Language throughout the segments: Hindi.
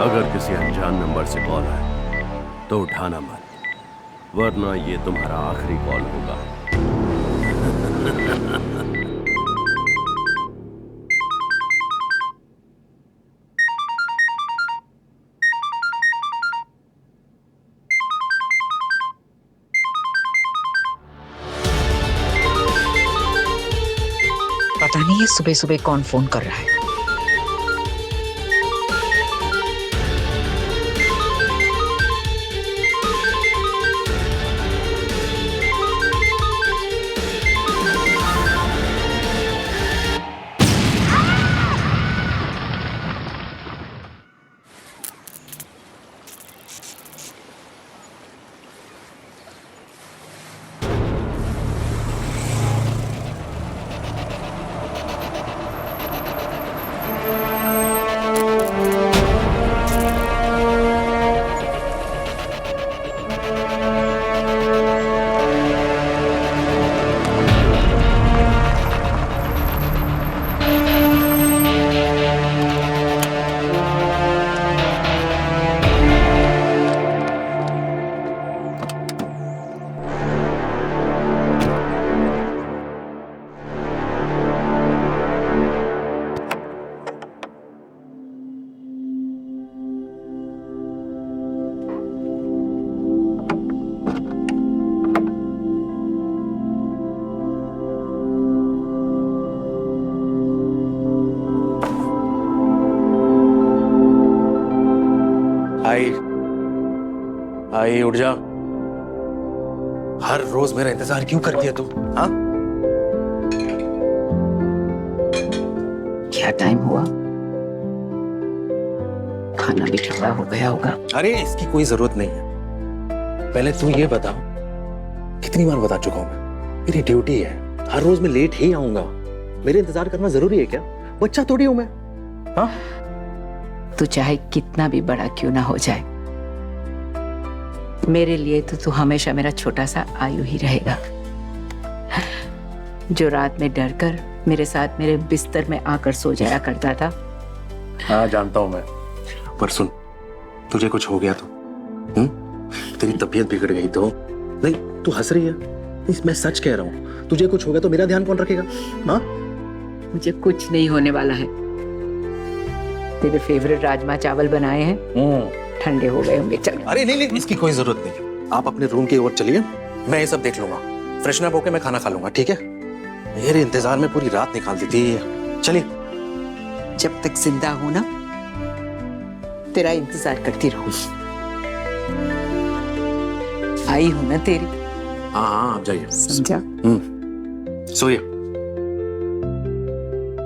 अगर किसी अनजान नंबर से कॉल आए तो उठाना मत, वरना ये तुम्हारा आखिरी कॉल होगा। पता नहीं ये सुबह सुबह कौन फोन कर रहा है। आई उठ जा। हर रोज मेरा इंतजार क्यों करती है तू? हाँ, क्या टाइम हुआ? खाना भी ठंडा हो गया होगा। अरे इसकी कोई जरूरत नहीं है। पहले तू ये बता, कितनी बार बता चुका हूं मैं, मेरी ड्यूटी है, हर रोज मैं लेट ही आऊंगा। मेरे इंतजार करना जरूरी है क्या? बच्चा थोड़ी हूं मैं। हाँ, तू चाहे कितना भी बड़ा क्यों ना हो जाए, मेरे लिए तो तू हमेशा मेरा छोटा सा आयु ही रहेगा, जो रात में डरकर मेरे साथ मेरे बिस्तर में आकर सो जाया करता था। हाँ जानता हूं मैं, पर सुन, तुझे कुछ हो गया तो तेरी तबीयत बिगड़ गई तो नहीं, तू हंस रही है। नहीं, मैं सच कह रहा हूँ, तुझे कुछ हो गया तो मेरा ध्यान कौन रखेगा? हाँ, मुझे कुछ नहीं होने वाला है। तेरे फेवरेट राजमा चावल बनाए हैं, ठंडे हो गए होंगे। चल। अरे नहीं, इसकी कोई जरूरत नहीं। आप अपने रूम की ओर चलिए, मैं ये सब देख लूंगा। फ्रेशन अप होके मैं खाना खा लूंगा, ठीक है? मेरे इंतजार में पूरी रात निकाल दी थी। चलिए। जब तक जिंदा हूं ना, तेरा इंतजार करती रहूं। आई हूं ना तेरी। हाँ, आप जाइए। समझा? सोइए।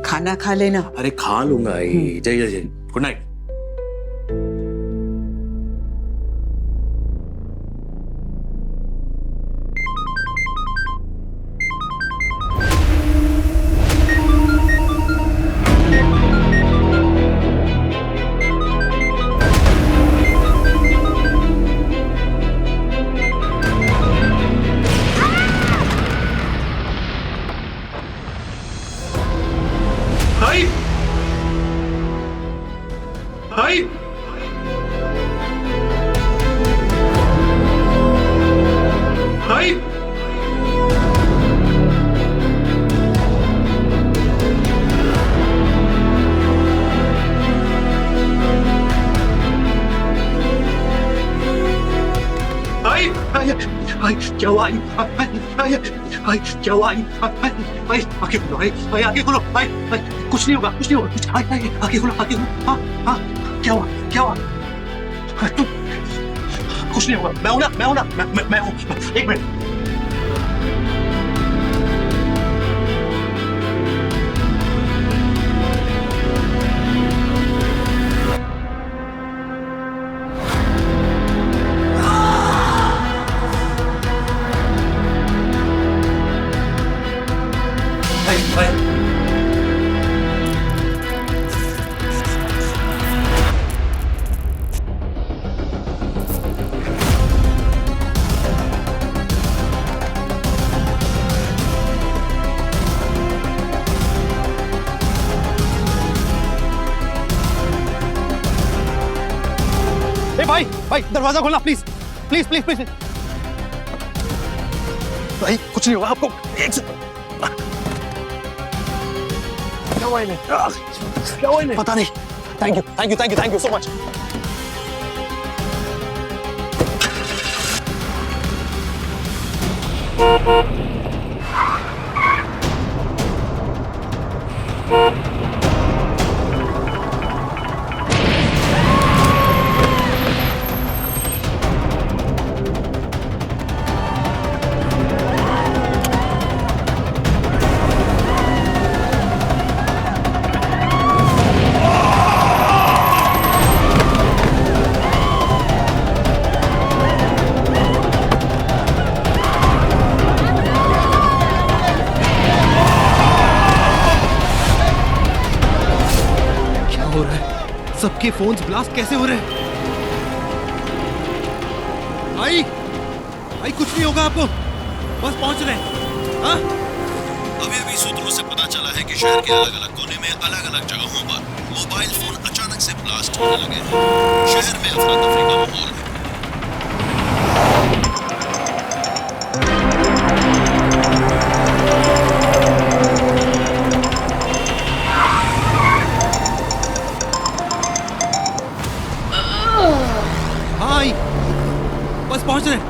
खाना खा लेना। अरे खा लूंगा। जाइए जाइए। Good night. भाई भाई भाई भाई क्या हुआ? भाई क्या हुआ? भाई आगे खोलो, भाई आगे खोलो, भाई कुछ नहीं होगा, कुछ नहीं होगा। भाई आगे खोलो, आगे खोलो। हाँ हाँ, क्या हुआ? क्या हुआ? तुम कुछ नहीं होगा। मैं हूं ना, मैं हूं ना, मैं हूं। एक मिनट। भाई भाई दरवाजा खोलना प्लीज प्लीज प्लीज प्लीज। भाई कुछ नहीं होगा आपको, एक से क्या हुआ इन्हें? क्या हुआ इन्हें? पता नहीं। Thank you thank you thank you thank you so much. सबके फोन्स ब्लास्ट कैसे हो रहे हैं? भाई कुछ नहीं होगा आपको, बस पहुंच रहे हैं। हाँ? अभी सूत्रों से पता चला है कि शहर के अलग अलग कोने में अलग अलग जगहों पर मोबाइल फोन अचानक से ब्लास्ट होने लगे हैं। शहर में अफरा तफरी का माहौल है। बस पहुंच रहे हैं।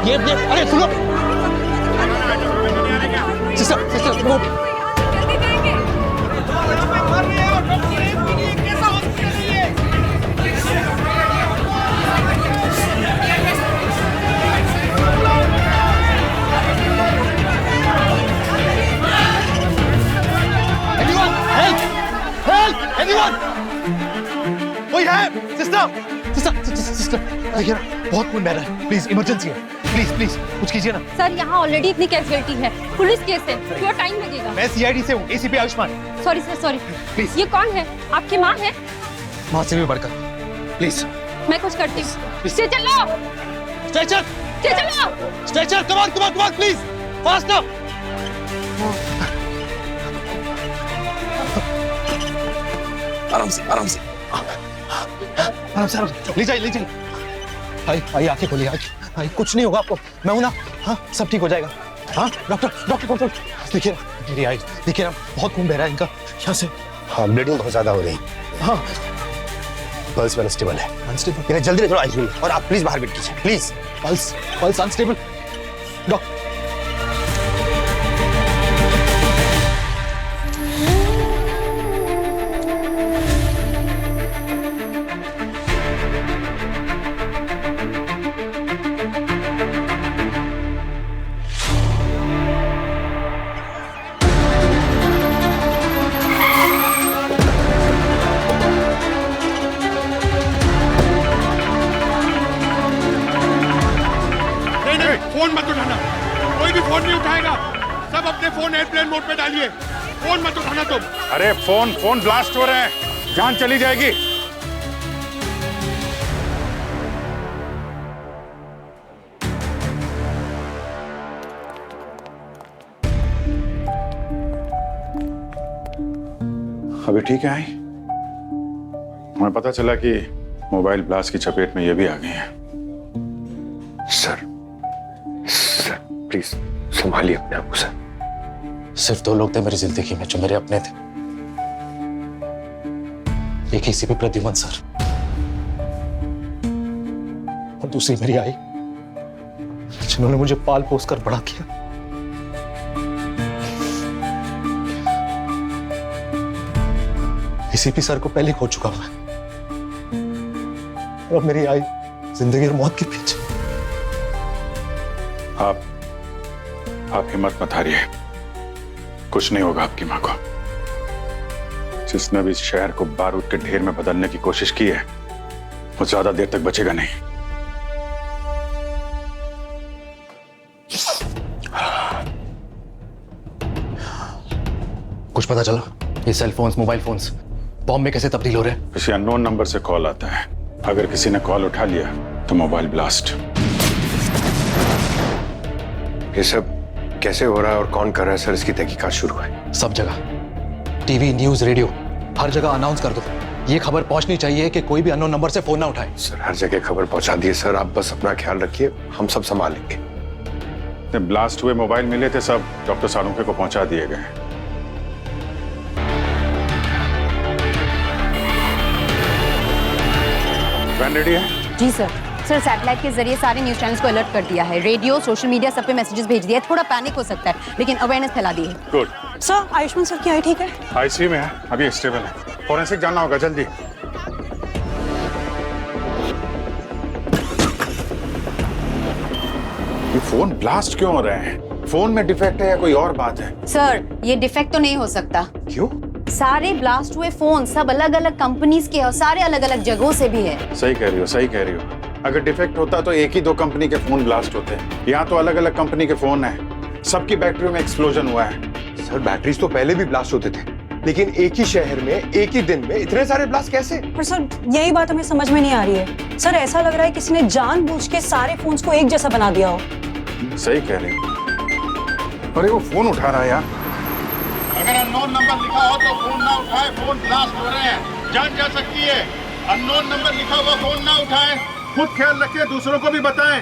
ये अरे सुनो सिस्टर सिस्टर वो कोई है? सिस्टर सिस्टर सिस्टर देखिए ना बहुत खून बह रहा है, प्लीज इमरजेंसी है, प्लीज प्लीज कुछ कीजिए ना। सर यहाँ ऑलरेडी इतनी कैजुअलिटी है, पुलिस केस है, थोड़ा टाइम लगेगा। मैं सीआईडी से हूँ, ACP Ayushman. Sorry sir sorry. Please. ये कौन है? आपकी माँ है? माँ से भी बढ़कर, प्लीज। मैं कुछ करती हूँ। चलो स्ट्रेचर चलो stretcher come on come on come on please fast up. आराम से आराम से आराम से ले जाइए ले जाइए। भाई भाई आंखें खोलिए, भाई कुछ नहीं होगा आपको, मैं हूं ना। हाँ सब ठीक हो जाएगा। हाँ डॉक्टर डॉक्टर डॉक्टर देखिए ना मेरी आई, देखिए ना बहुत खून बह रहा है इनका यहाँ से। हाँ ब्लीडिंग बहुत ज्यादा हो रही है। हाँ पल्स अनस्टेबल है। अनस्टेबल? इन्हें जल्दी ले जाओ आईसीयू में और आप प्लीज बाहर वेट कीजिए please. Pulse pulse unstable. Doctor phone मत उठाना, कोई भी फोन नहीं उठाएगा। सब अपने फोन एयरप्लेन मोड पे डालिए, फोन मत उठाना तुम। अरे फोन ब्लास्ट हो रहे हैं, जान चली जाएगी। अभी ठीक है? हमें पता चला कि मोबाइल ब्लास्ट की चपेट में ये भी आ गए हैं। सर सर प्लीज संभालिए अपने आप को सर। सिर्फ 2 लोग थे मेरी जिंदगी में जो मेरे अपने थे, एक एसीपी प्रद्युमन सर और दूसरी मेरी आई जिन्होंने मुझे पाल पोस कर बड़ा किया। एसीपी सर को पहले खो चुका मैं और अब मेरी आई जिंदगी और मौत के बीच। आप हिम्मत मत हारिए, कुछ नहीं होगा आपकी मां को। जिसने भी इस शहर को बारूद के ढेर में बदलने की कोशिश की है वो ज्यादा देर तक बचेगा नहीं। कुछ पता चला? ये cell phones mobile phones bomb में कैसे तब्दील हो रहे हैं? किसी अननोन नंबर से कॉल आता है, अगर किसी ने कॉल उठा लिया तो मोबाइल ब्लास्ट। ये सब कैसे हो रहा है और कौन कर रहा है सर? इसकी तहकीकात शुरू है। सब जगह, टीवी, न्यूज, रेडियो, हर जगह अनाउंस कर दो। ये खबर पहुंचनी चाहिए कि कोई भी अननोन नंबर से फोन ना उठाए। सर हर जगह खबर पहुंचा दी है सर, आप बस अपना ख्याल रखिए, हम सब संभालेंगे। ब्लास्ट हुए मोबाइल मिले थे, सब डॉक्टर सालुंखे को पहुंचा दिए गए। वैन रेडी है? जी सर। सर सैटेलाइट के जरिए सारे न्यूज चैनल्स को अलर्ट कर दिया है, रेडियो, सोशल मीडिया सब पे मैसेजेस भेज दिया है। थोड़ा पैनिक हो सकता है लेकिन अवेयरनेस फैला दी है। गुड। सर आयुष्मान सर की आई ठीक है? आईसीयू में है, अभी स्टेबल है। फॉरेंसिक जाना होगा जल्दी। ये फोन ब्लास्ट क्यों हो रहे हैं? फोन में डिफेक्ट है या कोई और बात है? सर ये डिफेक्ट तो नहीं हो सकता। क्यों? सारे ब्लास्ट हुए फोन सब अलग अलग कंपनीज के और सारे अलग अलग जगहों से भी है। सही कह रही हो, सही कह रही हो। अगर डिफेक्ट होता तो एक ही दो कंपनी के फोन ब्लास्ट होते हैं। यहाँ तो अलग अलग कंपनी के फोन हैं, सबकी बैटरियों में एक्सप्लोजन हुआ है। सर बैटरीज तो पहले भी ब्लास्ट होते थे, लेकिन एक ही शहर में एक ही दिन में इतने सारे ब्लास्ट कैसे? पर सर यही बात हमें समझ में नहीं आ रही है। सर ऐसा लग रहा है किसी ने जानबूझ के सारे फोन्स को एक जैसा बना दिया हो। सही कह रही हो। अरे वो फोन उठा रहा है यार। अगर अननोन नंबर लिखा हो तो फोन ना उठाए, फोन ब्लास्ट हो रहे हैं, जान जा सकती है। अननोन नंबर लिखा हुआ फोन ना उठाए, खुद ख्याल रखें, दूसरों को भी बताएं।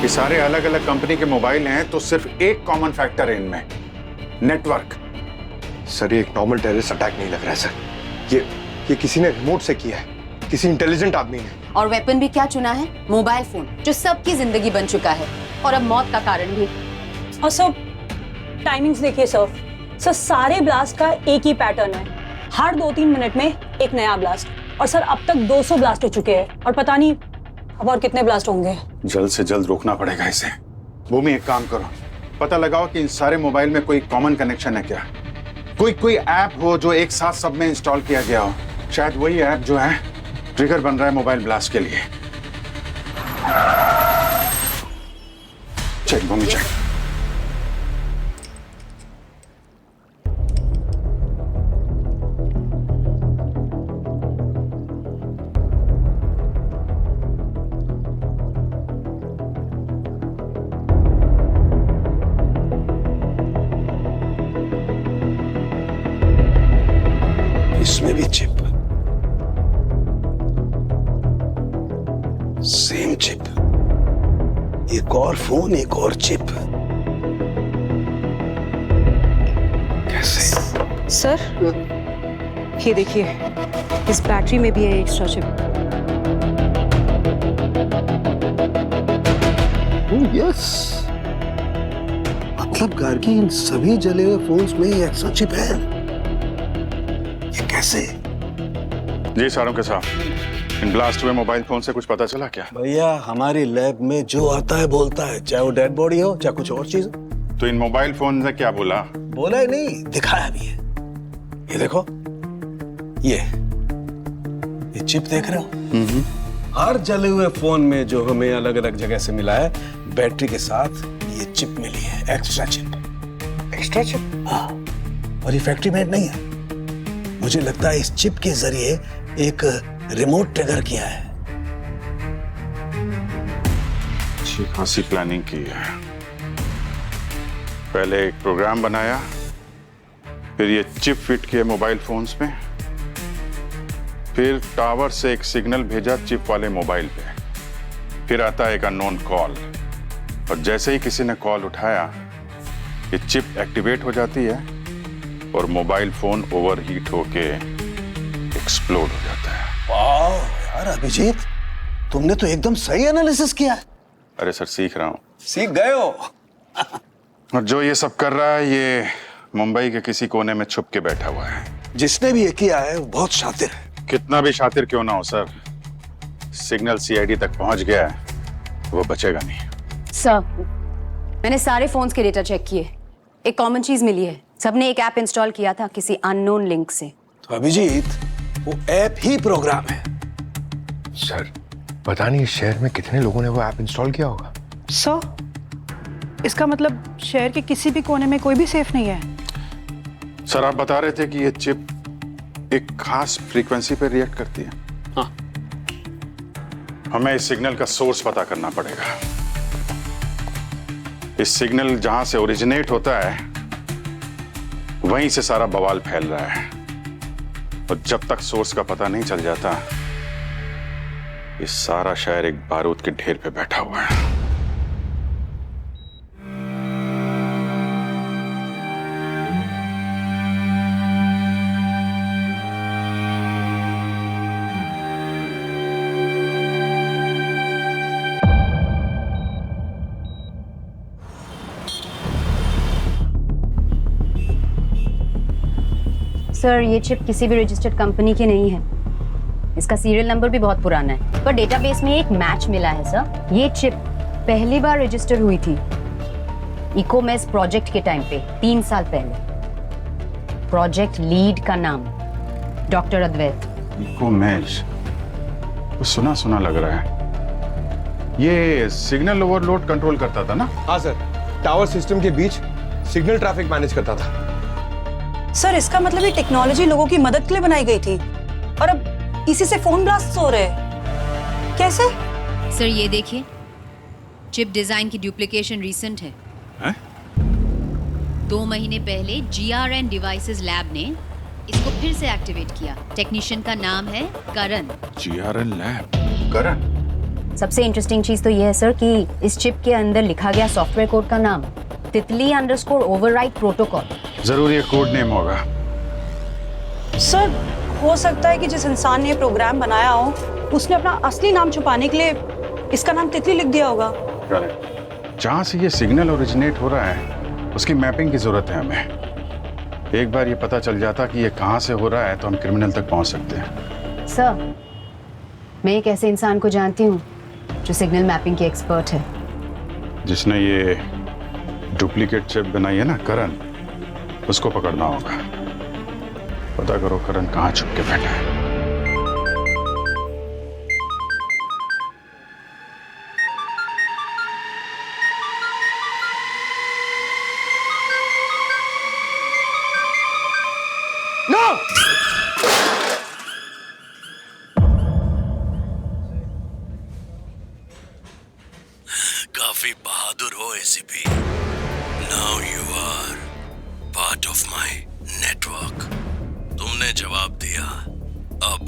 ये सारे अलग अलग कंपनी के मोबाइल हैं तो सिर्फ एक कॉमन फैक्टर है इनमें, नेटवर्क। सर ये एक नॉर्मल टेररिस्ट अटैक नहीं लग रहा है सर, ये किसी ने रिमोट से किया है, किसी इंटेलिजेंट आदमी ने। और वेपन भी क्या चुना है? मोबाइल फोन, जो सबकी जिंदगी बन चुका है और अब मौत का कारण भी। और सर टाइमिंग्स देखिए सर। सर सारे ब्लास्ट का एक ही पैटर्न है, हर 2-3 मिनट में एक नया ब्लास्ट। और सर अब तक 200 ब्लास्ट हो चुके हैं और पता नहीं अब और कितने ब्लास्ट होंगे। जल्द से जल्द रोकना पड़ेगा इसे। भूमि एक काम करो, पता लगाओ कि इन सारे मोबाइल में कोई कॉमन कनेक्शन है क्या, कोई ऐप हो जो एक साथ सब में इंस्टॉल किया गया हो। शायद वही ऐप जो है ट्रिगर बन रहा है मोबाइल ब्लास्ट के लिए। चल भूमि चल। इसमें भी चिप, सेम चिप, एक और फोन, एक और चिप। कैसे? सर ये देखिए, इस बैटरी में भी है एक्स्ट्रा चिप। यस, मतलब घर के इन सभी जले हुए फोन्स में ये एक्स्ट्रा चिप है। ये कैसे? जी सारों के साथ, इन ब्लास्ट हुए मोबाइल फोन से कुछ पता चला क्या? भैया हमारी लैब में जो आता है बोलता है, चाहे वो डेड बॉडी हो चाहे कुछ और चीज हो। तो इन मोबाइल फोन ने क्या बोला? बोला ही नहीं, दिखाया भी है। ये देखो, ये चिप देख रहे हो? हर जले हुए फोन में जो हमें अलग अलग जगह से मिला है, बैटरी के साथ ये चिप मिली है, एक्स्ट्रा चिप। Extra chip? हाँ, और ये फैक्ट्री मेड नहीं है। मुझे लगता है इस चिप के जरिए एक रिमोट ट्रिगर किया है। अच्छी खासी प्लानिंग की है। पहले एक प्रोग्राम बनाया, फिर ये चिप फिट किए मोबाइल फोन्स में, फिर टावर से एक सिग्नल भेजा चिप वाले मोबाइल पे, फिर आता एक अननोन कॉल, और जैसे ही किसी ने कॉल उठाया ये चिप एक्टिवेट हो जाती है और मोबाइल फोन ओवरहीट होके एक्सप्लोड हो जाता है। वाह यार अभिजीत, तुमने तो एकदम सही एनालिसिस किया है। अरे सर सीख रहा हूँ। सीख गए हो। और जो ये सब कर रहा है ये मुंबई के किसी कोने में छुप के बैठा हुआ है। जिसने भी ये किया है वो बहुत शातिर है। कितना भी शातिर क्यों ना हो सर, सिग्नल सीआईडी तक पहुंच गया है, वो बचेगा नहीं। सर मैंने सारे फोन्स के डेटा चेक किए, एक कॉमन चीज मिली है, सबने एक ऐप इंस्टॉल किया था किसी अननोन लिंक से। तो अभिजीत वो ऐप ही प्रोग्राम है। सर पता नहीं इस शहर में कितने लोगों ने वो ऐप इंस्टॉल किया होगा। सर इसका मतलब शहर के किसी भी कोने में कोई भी सेफ नहीं है। सर आप बता रहे थे कि ये चिप एक खास फ्रीक्वेंसी पे रिएक्ट करती है। हाँ। हमें इस सिग्नल का सोर्स पता करना पड़ेगा। इस सिग्नल जहां से ओरिजिनेट होता है वहीं से सारा बवाल फैल रहा है, और जब तक सोर्स का पता नहीं चल जाता ये सारा शहर एक बारूद के ढेर पे बैठा हुआ है। सर ये चिप किसी भी रजिस्टर्ड कंपनी की नहीं है। इसका सीरियल नंबर भी बहुत पुराना है, पर डेटाबेस में एक मैच मिला है सर। ये चिप पहली बार रजिस्टर हुई थी इकोमेस प्रोजेक्ट के टाइम पे 3 साल पहले। प्रोजेक्ट लीड का नाम डॉक्टर अद्वैत। इकोमेस सुना सुना लग रहा है। ये सिग्नल ओवरलोड कंट्रोल करता था ना? हाँ सर, टावर सिस्टम के बीच सिग्नल ट्रैफिक मैनेज करता था। सर इसका मतलब ये टेक्नोलॉजी लोगों की मदद के लिए बनाई गई थी, और अब इसी से फोन ब्लास्ट हो रहे हैं। कैसे? सर ये देखिए, चिप डिजाइन की डुप्लीकेशन रीसेंट है। 2 महीने पहले GRN डिवाइसेस लैब ने इसको फिर से एक्टिवेट किया। टेक्नीशियन का नाम है करण। GRN लैब, करण। सबसे इंटरेस्टिंग चीज तो यह है सर कि इस चिप के अंदर लिखा गया सॉफ्टवेयर कोड का नाम तितली_ओवरराइड प्रोटोकॉल। जरूर ये कोड नेम होगा। सर हो सकता है कि जिस इंसान ने ये प्रोग्राम बनाया हो उसने अपना असली नाम छुपाने के लिए इसका नाम तितली लिख दिया होगा। जहां से ये सिग्नल ओरिजिनेट हो रहा है उसकी मैपिंग की जरूरत है हमें। एक बार ये पता चल जाता कि ये कहां से हो रहा है तो हम क्रिमिनल तक पहुंच सकते हैं। सर मैं एक ऐसे इंसान को जानती हूँ जो सिग्नल मैपिंग की एक्सपर्ट है। जिसने ये डुप्लीकेट चिप बनाई है ना, करण, उसको पकड़ना होगा। पता करो करण कहाँ छुप के बैठा है। काफी बहादुर हो ACP. Now you are part of my network. तुमने जवाब दिया, अब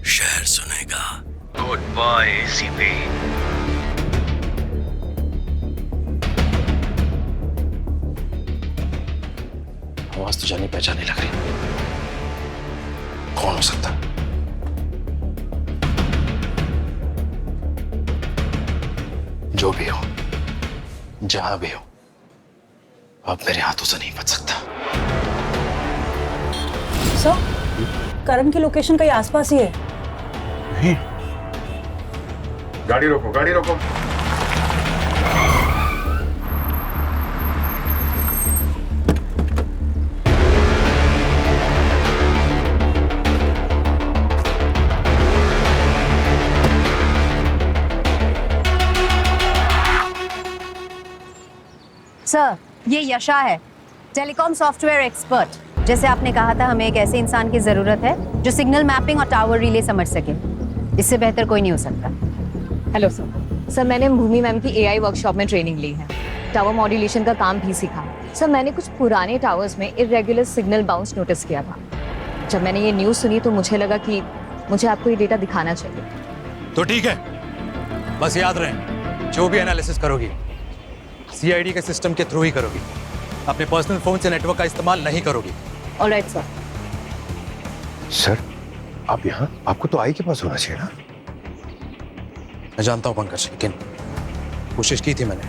शहर सुनेगा। Goodbye ACP. आवाज तो जानी पहचानी लग रही। कौन हो सकता? जो भी हो, जहां भी हो, अब मेरे हाथों से नहीं बच सकता। सर करण की लोकेशन कहीं आसपास ही है। नहीं। गाड़ी रोको, गाड़ी रोको। सर ये यशा है, टेलीकॉम सॉफ्टवेयर एक्सपर्ट। जैसे आपने कहा था, हमें एक ऐसे इंसान की जरूरत है जो सिग्नल मैपिंग और टावर रिले समझ सके। इससे बेहतर कोई नहीं हो सकता। Hello sir. सर मैंने भूमि मैम की AI वर्कशॉप में ट्रेनिंग ली है, टावर मॉड्यूलेशन का काम भी सीखा। सर मैंने कुछ पुराने टावर्स में इरेगुलर सिग्नल बाउंस नोटिस किया था। जब मैंने ये न्यूज़ सुनी तो मुझे लगा कि मुझे आपको ये डेटा दिखाना चाहिए। तो ठीक है, बस याद रहे जो भी एनालिसिस करोगी CID के सिस्टम के थ्रू ही करोगी। अपने पर्सनल फोन से नेटवर्क का इस्तेमाल नहीं करोगी। Alright sir. सर आप यहाँ, आपको तो आई के पास होना चाहिए ना। मैं जानता हूँ पंकज, लेकिन कोशिश की थी मैंने,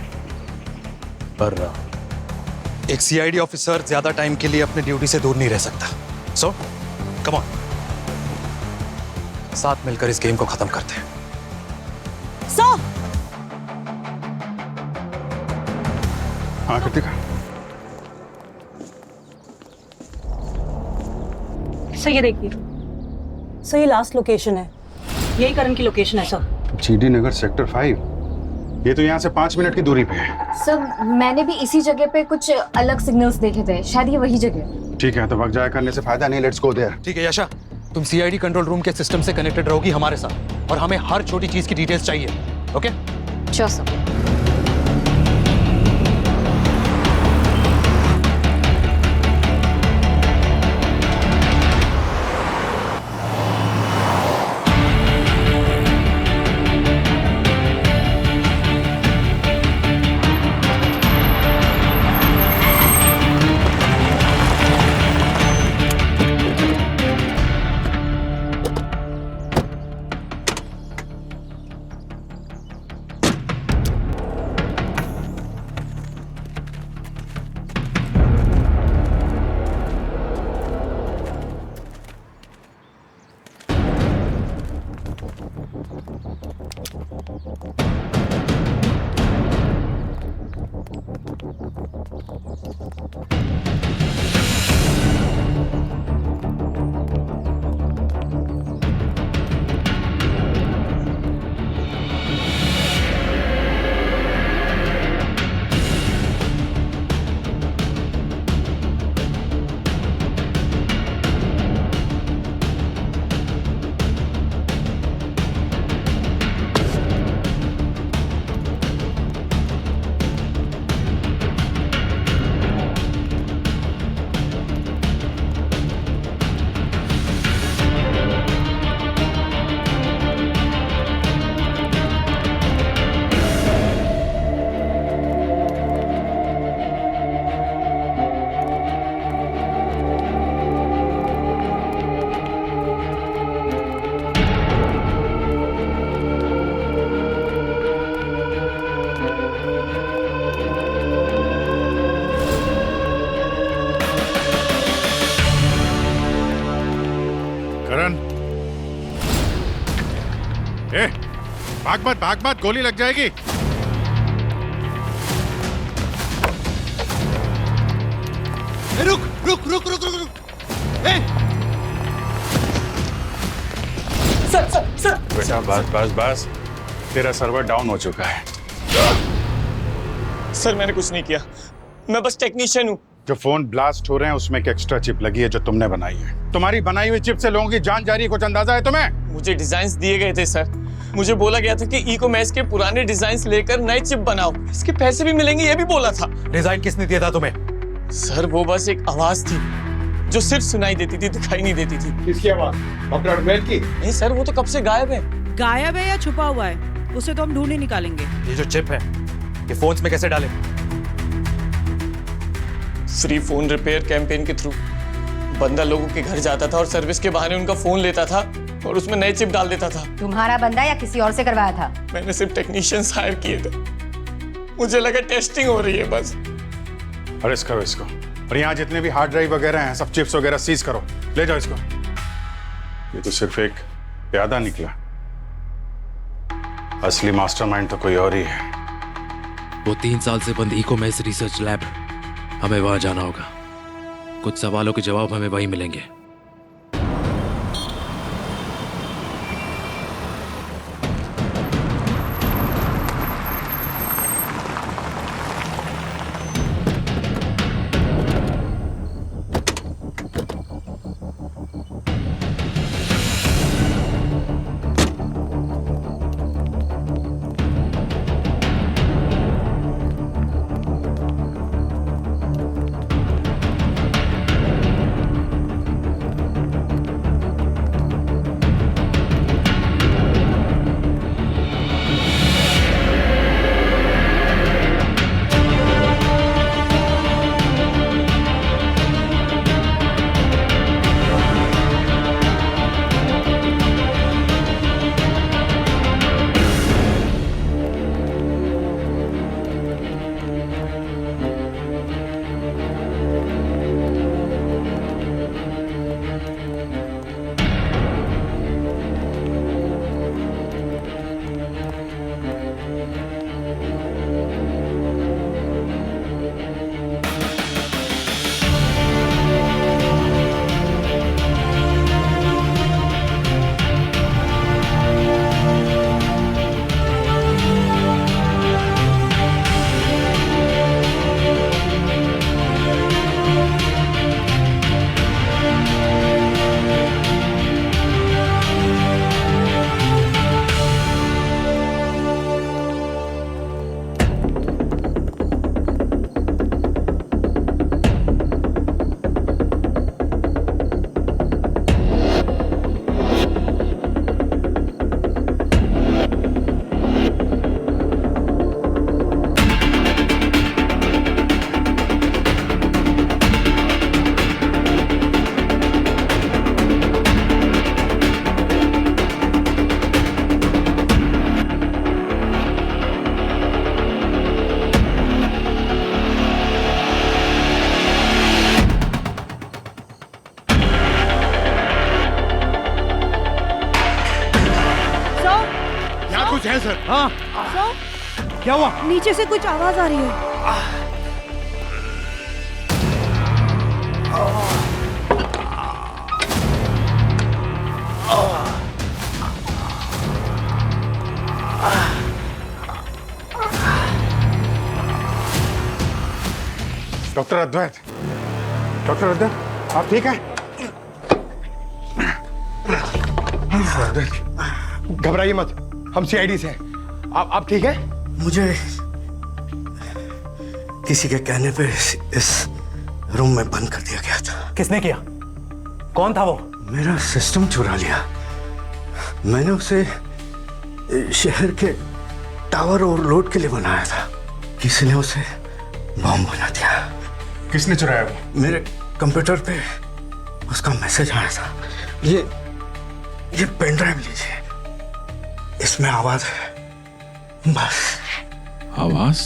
पर एक CID ऑफिसर ज्यादा टाइम के लिए अपने ड्यूटी से दूर नहीं रह सकता। सो कम ऑन, साथ मिलकर इस गेम को खत्म करते हैं। हाँ कृतिका। सर ये देखिए, सर ये लास्ट लोकेशन है। यही करण की लोकेशन है सर। जीडी नगर सेक्टर 5, ये तो यहाँ से 5 मिनट की दूरी पे है। सर मैंने भी इसी जगह पे कुछ अलग सिग्नल्स देखे थे, शायद ये वही जगह है। ठीक है, तो वक्त जाया करने से फायदा नहीं, लेट्स गो देयर। ठीक है यशा, तुम सीआईडी कंट्रोल रूम के सिस्टम से कनेक्टेड रहोगी हमारे साथ, और हमें हर छोटी चीज की डिटेल्स चाहिए। ओके? Sure sir. करण, भाग मत, गोली लग जाएगी। रुक रुक रुक रुक रुक रुक। सर बेटा बस, तेरा सर्वर डाउन हो चुका है। सर मैंने कुछ नहीं किया, मैं बस टेक्नीशियन हूँ। जो फोन ब्लास्ट हो रहे हैं उसमें एक एक्स्ट्रा चिप लगी है जो तुमने बनाई है। तुम्हारी बनाई हुई चिप से लोगों की जान जा रही है, कुछ अंदाजा है तुम्हें? मुझे डिजाइन्स दिए गए थे सर, मुझे बोला गया था कि ई-कॉमर्स के पुराने डिजाइन्स लेकर नए चिप बनाओ, इसके पैसे भी मिलेंगे, ये भी बोला था। डिजाइन किसने दिया था तुम्हें? सर वो बस एक आवाज थी जो सिर्फ सुनाई देती थी, दिखाई नहीं देती थी। किसकी आवाज? डॉक्टर अडमेल की? नहीं सर, वो तो कब से गायब है। गायब है या छुपा हुआ है, उसे तो हम ढूंढ ही निकालेंगे। ये जो चिप है ये फोन्स में कैसे डाले? फ्री फोन रिपेयर कैंपेन के थ्रू बंदा लोगों के घर जाता था और सर्विस के बहाने उनका फोन लेता था और उसमें नए चिप डाल देता था। तुम्हारा बंदा या किसी और से करवाया था? मैंने सिर्फ टेक्नीशियंस हायर किए थे, मुझे लगा टेस्टिंग हो रही है बस। अरेस्ट करो इसको, और यहाँ जितने भी हार्ड ड्राइव वगैरह हैं सब चिप्स वगैरह सीज करो, ले जाओ इसको। ये तो सिर्फ एक प्यादा निकला, असली मास्टरमाइंड तो कोई और ही है। वो 3 साल से बंद ई-कॉमर्स रिसर्च लैब, हमें वहां जाना होगा। कुछ सवालों के जवाब हमें वहीं मिलेंगे। से है सर। हाँ सर क्या हुआ? नीचे से कुछ आवाज आ रही है। डॉक्टर अद्वैत, डॉक्टर अद्वैत, आप ठीक हैं? घबराइए मत, हम सीआईडी से हैं। आप ठीक है? मुझे किसी के कहने पे इस रूम में बंद कर दिया गया था। किसने किया? कौन था वो? मेरा सिस्टम चुरा लिया। मैंने उसे शहर के टावर ओवरलोड के लिए बनाया था। किसी ने उसे बॉम्ब बना दिया। किसने चुराया वो? मेरे कंप्यूटर पे उसका मैसेज आया था। ये पेन ड्राइव लीजिए, इसमें आवाज है। बस। आवाज?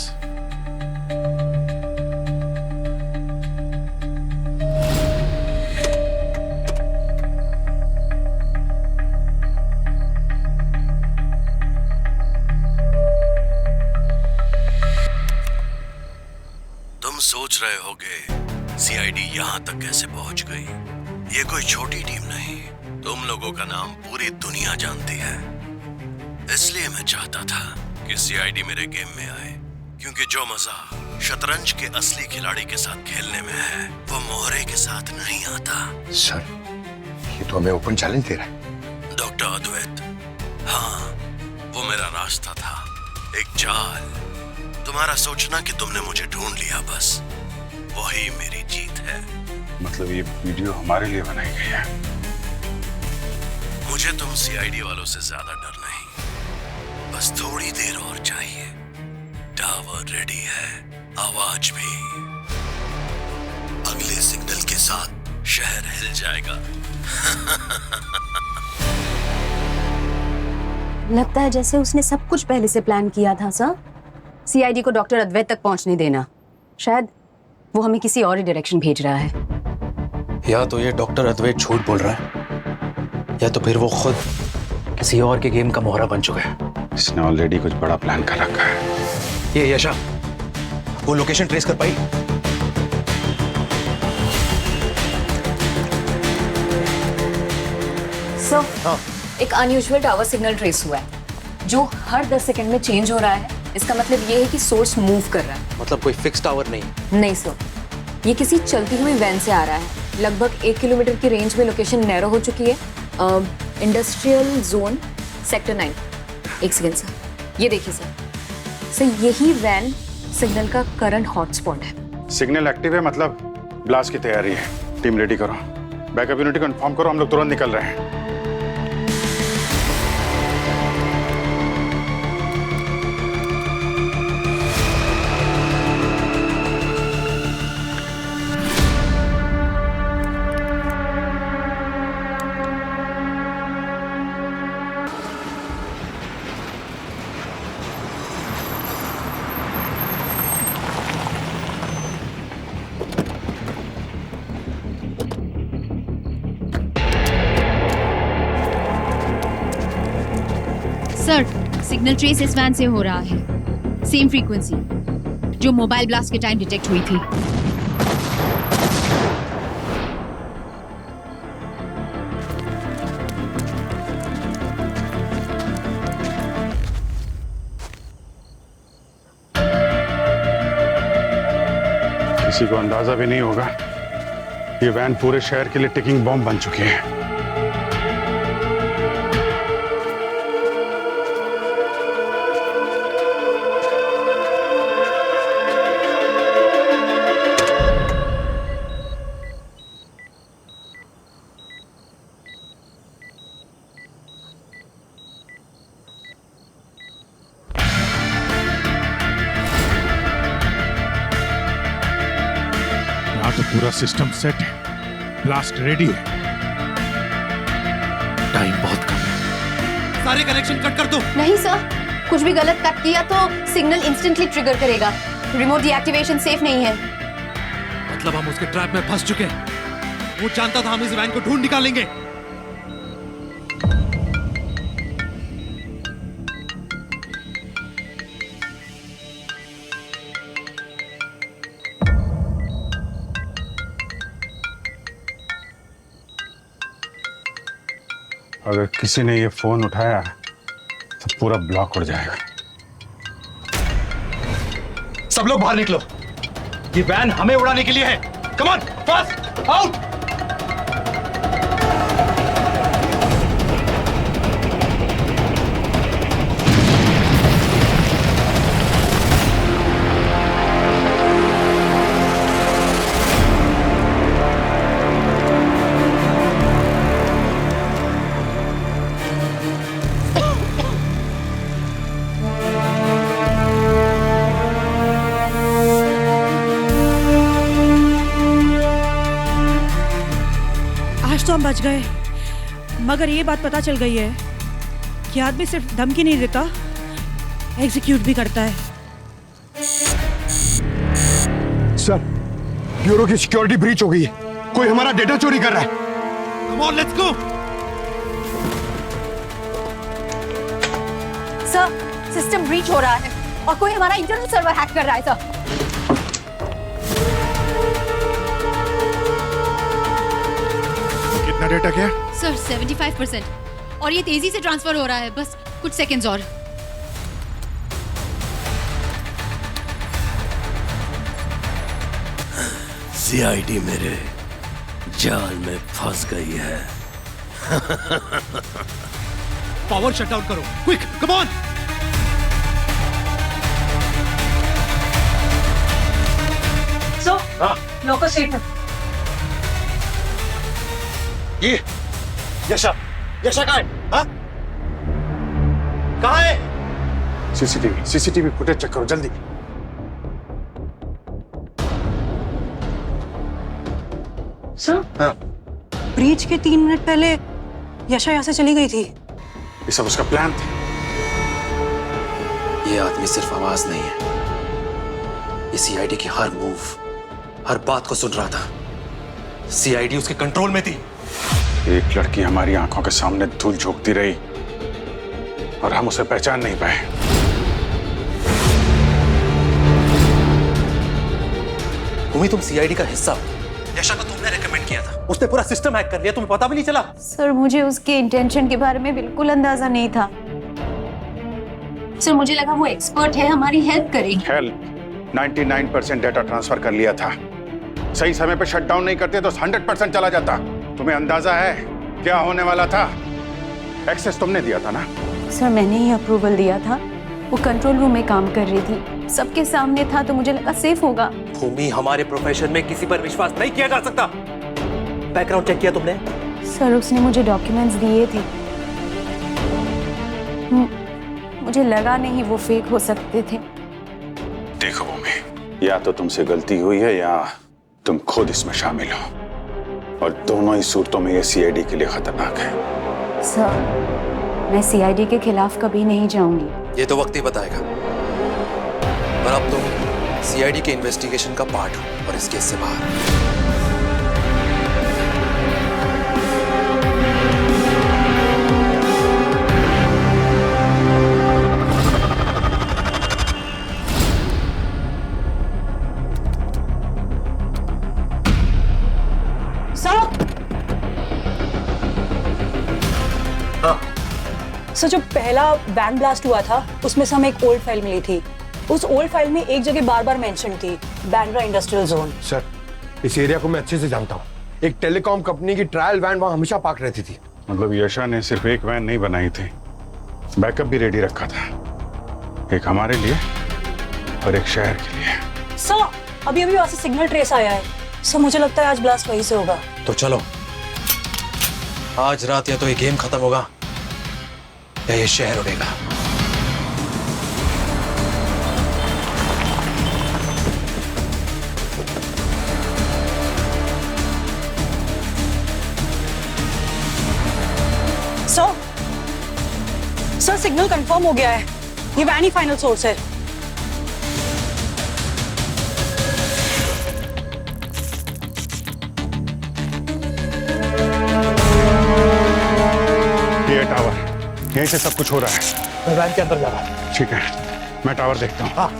तुम सोच रहे होगे सीआईडी यहां तक कैसे पहुंच गई। ये कोई छोटी टीम नहीं, तुम लोगों का नाम पूरी दुनिया जानती है। इसलिए मैं चाहता था कि सीआईडी मेरे गेम में आए, क्योंकि जो मजा शतरंज के असली खिलाड़ी के साथ खेलने में है वो मोहरे के साथ नहीं आता। सर, ये तो हमें ओपन चैलेंज दे रहा है। डॉक्टर अद्वैत, हाँ, वो मेरा रास्ता था, एक चाल। तुम्हारा सोचना कि तुमने मुझे ढूंढ लिया, बस वही मेरी जीत है। मतलब ये वीडियो हमारे लिए बनाई गई है? मुझे तुम सीआईडी वालों से ज्यादा डर नहीं, बस थोड़ी देर और चाहिए। टावर रेडी है, आवाज भी। अगले सिग्नल के साथ शहर हिल जाएगा। लगता है जैसे उसने सब कुछ पहले से प्लान किया था सर। सीआईडी को डॉक्टर अद्वैत तक पहुंचने देना, शायद वो हमें किसी और ही डायरेक्शन भेज रहा है। या तो ये डॉक्टर अद्वैत झूठ बोल रहा है, या तो फिर वो खुद किसी और के गेम का मोहरा बन चुका है। इसने ऑलरेडी कुछ बड़ा प्लान कर रखा है। ये यशा, वो लोकेशन ट्रेस कर पाई? सर, एक अनयूजुअल टावर सिग्नल ट्रेस हुआ है जो हर 10 सेकंड में चेंज हो रहा है। इसका मतलब ये है कि सोर्स मूव कर रहा है। मतलब कोई फिक्स टावर नहीं? नहीं सर, ये किसी चलती हुई वैन से आ रहा है। लगभग 1 किलोमीटर की रेंज में लोकेशन नैरो हो चुकी है। Industrial zone sector 9। एक सेकंड सर, ये देखिए सर, यही वैन सिग्नल का करंट हॉटस्पॉट है। सिग्नल एक्टिव है, मतलब ब्लास्ट की तैयारी है। टीम रेडी करो, बैकअप यूनिट को इन्फॉर्म करो, हम लोग तुरंत निकल रहे हैं। सर, सिग्नल ट्रेस इस वैन से हो रहा है। सेम फ्रीक्वेंसी जो मोबाइल ब्लास्ट के टाइम डिटेक्ट हुई थी। किसी को अंदाजा भी नहीं होगा ये वैन पूरे शहर के लिए टिकिंग बॉम्ब बन चुकी है। तो पूरा सिस्टम सेट है, ब्लास्ट रेडी है। टाइम बहुत कम है। सारे कनेक्शन कट कर दो। नहीं सर, कुछ भी गलत कट किया तो सिग्नल इंस्टेंटली ट्रिगर करेगा। रिमोट डीएक्टिवेशन सेफ नहीं है। मतलब हम उसके ट्रैप में फंस चुके हैं। वो जानता था हम इस वैन को ढूंढ निकालेंगे। अगर किसी ने ये फोन उठाया तो पूरा ब्लॉक उड़ जाएगा। सब लोग बाहर निकलो, ये वैन हमें उड़ाने के लिए है। Come on, fast, out. आज तो हम बच गए, मगर ये बात पता चल गई है कि आदमी सिर्फ धमकी नहीं देता, एग्जीक्यूट भी करता है। सर, ब्यूरो की सिक्योरिटी ब्रीच हो गई है, कोई हमारा डेटा चोरी कर रहा है। Come on, let's go. Sir, system breach हो रहा है और कोई हमारा इंटरनल सर्वर हैक कर रहा है सर। कितना डेटा क्या? सर 75% और ये तेजी से ट्रांसफर हो रहा है, बस कुछ सेकंड्स और। सीआईडी मेरे जाल में फंस गई है। पावर शट डाउन करो, quick, come on. So loco safe. ये यशा कहाँ है? हाँ? कहाँ है? सीसीटीवी फुटेज चेक करो जल्दी। सर, ब्रीच के 3 मिनट पहले यशा यहाँ से चली गई थी। ये सब उसका प्लान था। ये आदमी सिर्फ आवाज नहीं है, ये सीआईडी की हर मूव, हर बात को सुन रहा था। सीआईडी उसके कंट्रोल में थी। एक लड़की हमारी आंखों के सामने धूल झोंकती रही और हम उसे पहचान नहीं पाए। भूमि, तुम सीआईडी का हिस्सा हो। यशा को तुमने रेकमेंड किया था, उसने पूरा सिस्टम हैक कर लिया, तुम्हें पता भी नहीं चला। सर, मुझे उसके इंटेंशन के बारे में बिल्कुल अंदाजा नहीं था। सर, मुझे लगा वो एक्सपर्ट है, हमारी हेल्प करेगी। हेल्प 99% डेटा ट्रांसफर कर लिया था। सही समय पे शटडाउन नहीं करते तो 100% चला जाता। तुम्हें अंदाजा है क्या होने वाला था? एक्सेस तुमने दिया था ना? सर, मैंने ही अप्रूवल दिया था। वो कंट्रोल रूम में काम कर रही थी, सबके सामने था तो मुझे लगा सेफ होगा। भूमि, हमारे प्रोफेशन में किसी पर विश्वास नहीं किया जा सकता। बैकग्राउंड चेक किया तुमने? सर, उसने मुझे डॉक्यूमेंट्स दिए थे, मुझे लगा नहीं वो फेक हो सकते थे। देखो भूमि, या तो तुमसे गलती हुई है या तुम खुद इसमें शामिल हो, और दोनों ही सूरतों में ये सीआईडी के लिए खतरनाक है। सर, मैं सीआईडी के खिलाफ कभी नहीं जाऊंगी। ये तो वक्त ही बताएगा, पर अब तुम सीआईडी के इन्वेस्टिगेशन का पार्ट हो और इस केस से बाहर। सर, जो पहला वैन ब्लास्ट हुआ था उसमें से हमें एक ओल्ड फाइल मिली थी। उस ओल्ड फाइल में एक जगह बार बार मेंशन थी, बांद्रा इंडस्ट्रियल जोन। सर, इस एरिया को मैं अच्छे से जानता हूँ। एक टेलीकॉम कंपनी की ट्रायल वैन वहाँ हमेशा पार्क रहती थी। मतलब यशा ने सिर्फ एक वैन नहीं बनाई थी, बैकअप भी रेडी रखा था, एक हमारे लिए और एक शहर के लिए। सर, अभी वहां से सिग्नल ट्रेस आया है। सर, मुझे लगता है आज ब्लास्ट वहीं से होगा। तो चलो, आज रात या तो ये गेम खत्म होगा या ये शहर उड़ेगा। सर, सिग्नल कंफर्म हो गया है, ये वैन ही फाइनल सोर्स है। ये टावर, यहीं से सब कुछ हो रहा है। मैं वैन के अंदर जा रहा हूं। ठीक है, मैं टावर देखता हूँ। हाँ।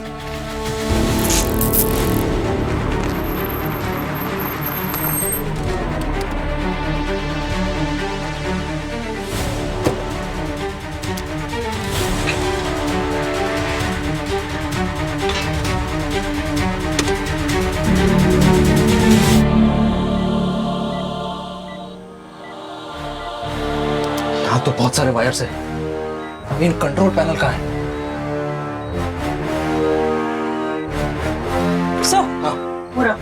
यहाँ तो बहुत सारे वायर्स है। इन कंट्रोल पैनल कहाँ है? सो पूरा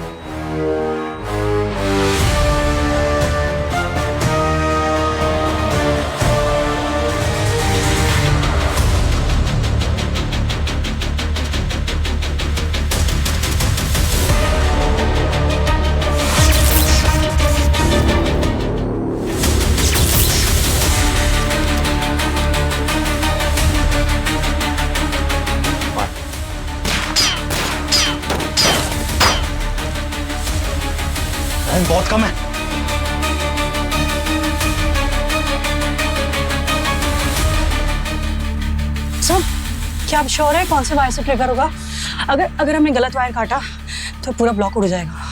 बहुत कम है। सर क्या आप श्योर है कौन से वायर से ट्रिगर होगा? अगर हमने गलत वायर काटा तो पूरा ब्लॉक उड़ जाएगा।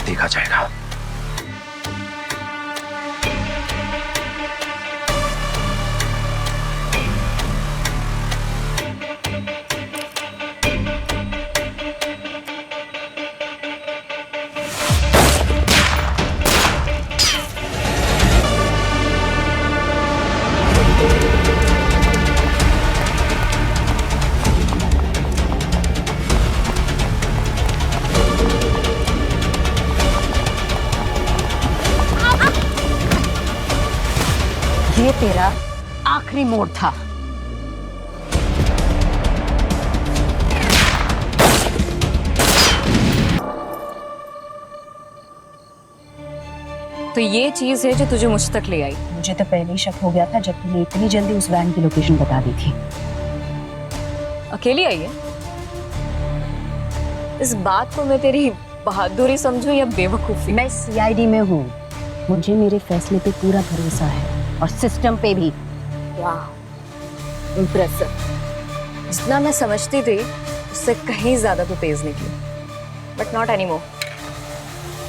देखा जाएगा। ये तेरा आखिरी मोड़ था। तो ये चीज है जो तुझे मुझ तक ले आई। मुझे तो पहले ही शक हो गया था जब तूने इतनी जल्दी उस वैन की लोकेशन बता दी थी। अकेली आई है? इस बात को मैं तेरी बहादुरी समझूं या बेवकूफी? मैं सीआईडी में हूँ, मुझे मेरे फैसले पे पूरा भरोसा है और सिस्टम पे भी। वाह, इम्प्रेसिव। जितना मैं समझती थी उससे कहीं ज्यादा तो तेज निकली, बट नॉट एनीमोर।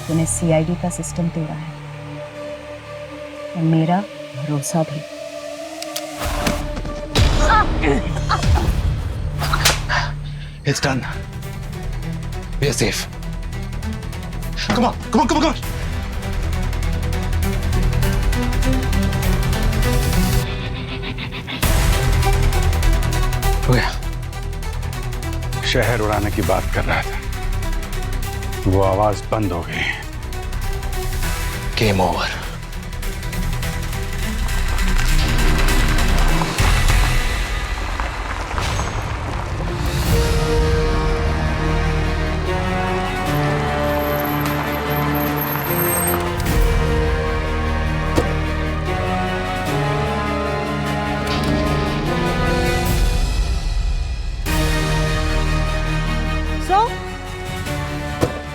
तूने सीआईडी का सिस्टम तोड़ा है और मेरा भरोसा भी। It's done. We are safe. Come on, come on, come on, come on. हो गया। शहर उड़ाने की बात कर रहा था, वो आवाज बंद हो गई। Game over.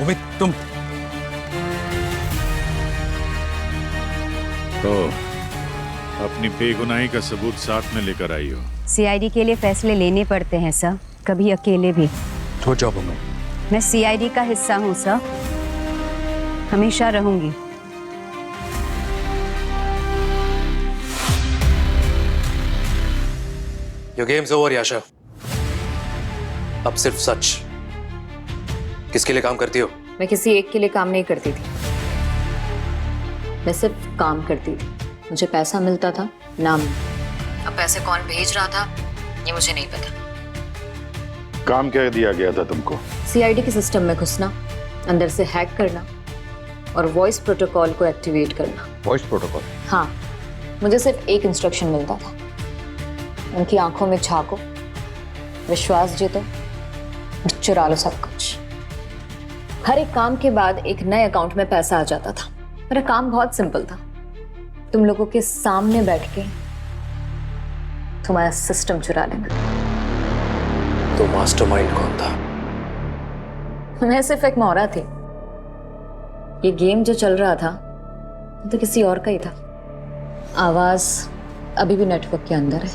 उमित, तुम तो अपनी बेगुनाही का सबूत साथ में लेकर आई हो। सीआईडी के लिए फैसले लेने पड़ते हैं सर, कभी अकेले भी। Good job Umit. मैं सीआईडी का हिस्सा हूँ सर, हमेशा रहूंगी। Your game's over, याशा। अब सिर्फ सच। किसके लिए काम करती हो? मैं किसी एक के लिए काम नहीं करती थी, मैं सिर्फ काम करती थी। मुझे पैसा मिलता था, नाम। अब पैसे कौन भेज रहा था ये मुझे नहीं पता। काम क्या दिया गया था तुमको? सीआईडी के सिस्टम में घुसना, अंदर से हैक करना और वॉइस प्रोटोकॉल को एक्टिवेट करना। Voice protocol? हाँ, मुझे सिर्फ एक इंस्ट्रक्शन मिलता था, उनकी आंखों में झांको, विश्वास जीतो और चुरा लो सब कुछ। हर एक काम के बाद एक नए अकाउंट में पैसा आ जाता था। मेरा काम बहुत सिंपल था, तुम लोगों के सामने बैठ के तुम्हारा सिस्टम चुरा लेना। तो मास्टरमाइंड कौन था? मैं सिर्फ एक मोहरा थी। ये गेम जो चल रहा था तो किसी और का ही था। आवाज अभी भी नेटवर्क के अंदर है।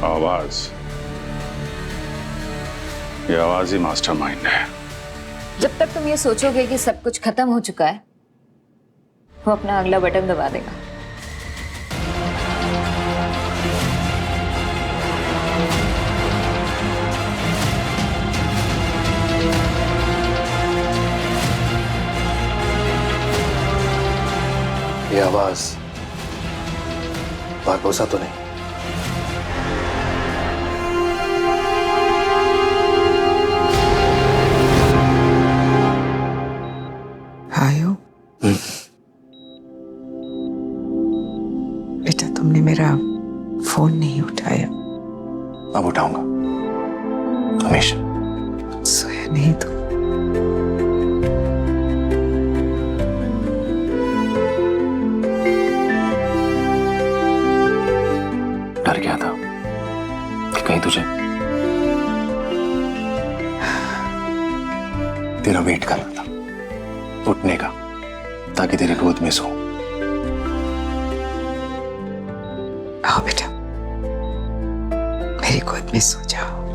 आवाज? ये आवाज ही मास्टरमाइंड है। जब तक तुम ये सोचोगे कि सब कुछ खत्म हो चुका है, वो अपना अगला बटन दबा देगा। ये आवाज बारबोसा तो नहीं? आयो बेटा, तुमने मेरा फोन नहीं उठाया। अब उठाऊंगा, हमेशा। सोया नहीं तो? डर गया था कि कहीं तुझे तेरा वेट कर रहा था उठने का, ताकि तेरी गोद में सो। आओ बेटा, मेरी गोद में सो जाओ।